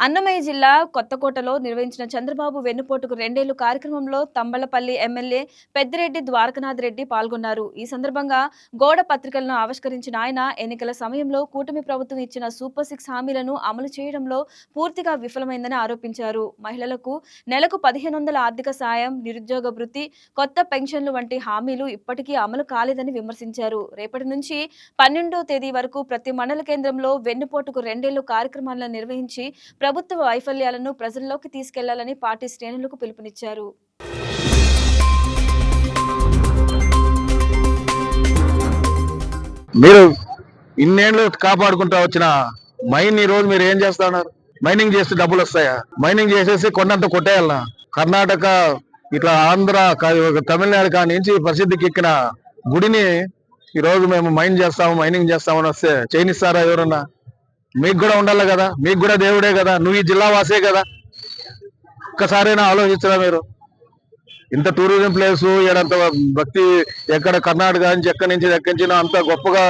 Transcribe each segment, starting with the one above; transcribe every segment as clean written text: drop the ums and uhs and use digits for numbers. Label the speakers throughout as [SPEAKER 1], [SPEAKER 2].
[SPEAKER 1] అన్నమయ్య జిల్లా కొత్తకోటలో నిర్వహించిన చంద్రబాబు వెన్నుపోటుకు రెండేళ్లు కార్యక్రమంలో తంబళ్లపల్లి ఎమ్మెల్యే పెద్దిరెడ్డి ద్వారకనాథ్ రెడ్డి పాల్గొన్నారు. ఈ సందర్భంగా గోడ పత్రికలను ఆవిష్కరించిన ఆయన ఎన్నికల సమయంలో కూటమి ప్రభుత్వం ఇచ్చిన సూపర్ 6 హామీలను అమలు చేయడంలో పూర్తిగా విఫలమైందని ఆరోపించారు. మహిళలకు నెలకు 1500 ఆర్థిక సాయం, నిరుద్యోగ భృతి, కొత్త పెన్షన్లు వంటి హామీలు ఇప్పటికీ అమలు కాలేదని విమర్శించారు. రేపటి నుంచి 12వ తేదీ వరకు ప్రతి మండల కేంద్రంలో వెన్నుపోటుకు రెండేళ్లు కార్యక్రమాలను నిర్వహించి ప్రభుత్వ వైఫల్యాలను ప్రజల్లోకి తీసుకెళ్లాలని పార్టీ శ్రేణులకు పిలుపునిచ్చారు.
[SPEAKER 2] మీరు ఇన్నేళ్లు కాపాడుకుంటా వచ్చిన మైన్ ఈ రోజు మీరు ఏం చేస్తున్నారు? మైనింగ్ చేస్తే డబ్బులు వస్తాయా? మైనింగ్ చేసేసి కొండంత కొట్టేయాలనా? కర్ణాటక ఇట్లా ఆంధ్ర తమిళనాడు కాని నుంచి ప్రసిద్ధికి ఎక్కిన గుడిని ఈ రోజు మేము మైనింగ్ చేస్తామని వస్తే చేయనిస్తారా ఎవరన్నా? మీకు కూడా ఉండాలి కదా, మీకు కూడా దేవుడే కదా, నువ్వు ఈ జిల్లా వాసే కదా. ఒక్కసారైనా ఆలోచించరా మీరు? ఇంత టూరిజం ప్లేస్ ఏడంత భక్తి ఎక్కడ కర్ణాటక నుంచి ఎక్కడి నుంచి ఎక్కించినా అంత గొప్పగా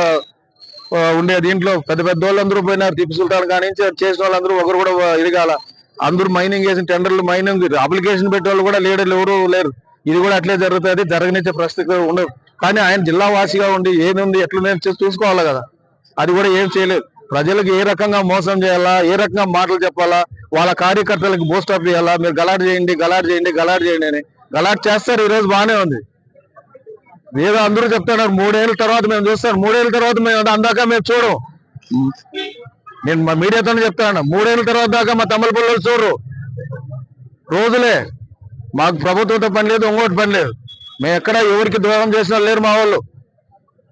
[SPEAKER 2] ఉండే దీంట్లో పెద్ద పెద్ద వాళ్ళందరూ పోయినారు. టిప్పు సుల్తాన్ కానీ చేసిన వాళ్ళందరూ ఒకరు కూడా ఎదగాల. అందరూ మైనింగ్ చేసిన టెండర్లు మైనింగ్ అప్లికేషన్ పెట్టే వాళ్ళు కూడా లీడర్లు ఎవరు లేరు. ఇది కూడా అట్లే జరుగుతుంది, జరగనిచ్చే పరిస్థితి ఉండదు. కానీ ఆయన జిల్లా వాసిగా ఉండి ఏముంది ఎట్లా చూసుకోవాలి కదా, అది కూడా ఏం చేయలేదు. ప్రజలకు ఏ రకంగా మోసం చేయాలా, ఏ రకంగా మాటలు చెప్పాలా, వాళ్ళ కార్యకర్తలకు బూస్టప్ చేయాలా, మీరు గలాట్ చేయండి అని గలాట్ చేస్తారు. ఈ రోజు బాగానే ఉంది. ఏదో అందరూ చెప్తున్నారు 3 ఏళ్ళ తర్వాత మేము చూస్తాం, 3 ఏళ్ళ తర్వాత మేము అందాక మేము చూడం. నేను మా మీడియాతోనే చెప్తాను, 3 ఏళ్ళ తర్వాత దాకా మా తమ్ముళ్ళ పిల్లలు చూడరు. రోజులే మాకు ప్రభుత్వంతో పని లేదు, ఇంకోటి పని లేదు. మేము ఎక్కడ ఎవరికి ద్రోహం చేసిన లేరు మా వాళ్ళు.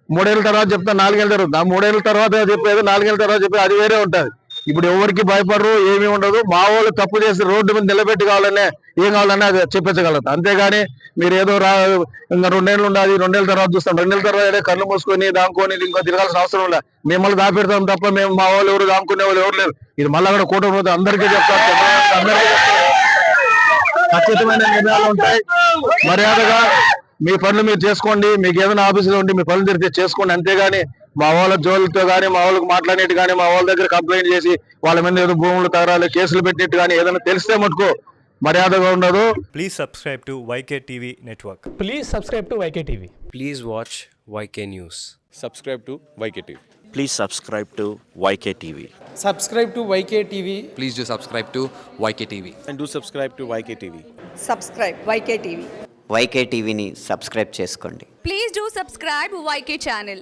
[SPEAKER 2] 3 ఏళ్ళ తర్వాత చెప్తా, 4 ఏళ్ళ తర్వాత 3 ఏళ్ళ తర్వాత చెప్పేది, 4 ఏళ్ళ తర్వాత చెప్పేది అది వేరే ఉంటుంది. ఇప్పుడు ఎవరికి భయపడరు, ఏమీ ఉండదు. మా వాళ్ళు తప్పు చేసి రోడ్డు మీద నిలబెట్టి కావాలనే ఏం కావాలన్నా అది చెప్పించగలుగుతారు. అంతేగాని మీరు ఏదో ఇంకా 2 ఏళ్ళు ఉండాలి, 2 ఏళ్ళ తర్వాత చూస్తాం, 2 ఏళ్ళ తర్వాత కళ్ళు మూసుకొని దాముకొని ఇంకో తిరగాల్సిన అవసరం లేదు. మిమ్మల్ని దాపెడతాం తప్ప మేము మా వాళ్ళు ఎవరు దాముకునే వాళ్ళు ఎవరు లేరు. ఇది మళ్ళీ కూడా కూటమి అందరికీ చెప్తారు, ఖచ్చితమైన నిర్ణయాలు ఉంటాయి. మర్యాదగా మీ పనులు మీరు చేసుకోండి. మీకు ఏదైనా ఆఫీసులో ఉండి మీ పనులు తిరిగితే చేసుకోండి. అంతేగాని మా వాళ్ళ జోలితో కానీ, మా వాళ్ళకి మాట్లాడినట్టు కానీ, మా వాళ్ళ దగ్గర కంప్లైంట్ చేసి వాళ్ళ మీద ఏదో భూములు తగరాలు కేసులు పెట్టినట్టు కానీ ఏదైనా తెలిస్తే మటుకు మర్యాదగా ఉండదు.
[SPEAKER 3] Please subscribe to YK TV Network.
[SPEAKER 4] Please subscribe to YK TV.
[SPEAKER 5] Please watch YK News.
[SPEAKER 6] Subscribe to YK TV.
[SPEAKER 7] Please subscribe to YK TV.
[SPEAKER 8] Subscribe to YK TV.
[SPEAKER 5] Please do subscribe to YK TV.
[SPEAKER 6] And do subscribe to YK TV.
[SPEAKER 9] Subscribe YK TV.
[SPEAKER 7] YK TVని subscribe చేసుకోండి.
[SPEAKER 10] Please do subscribe YK channel.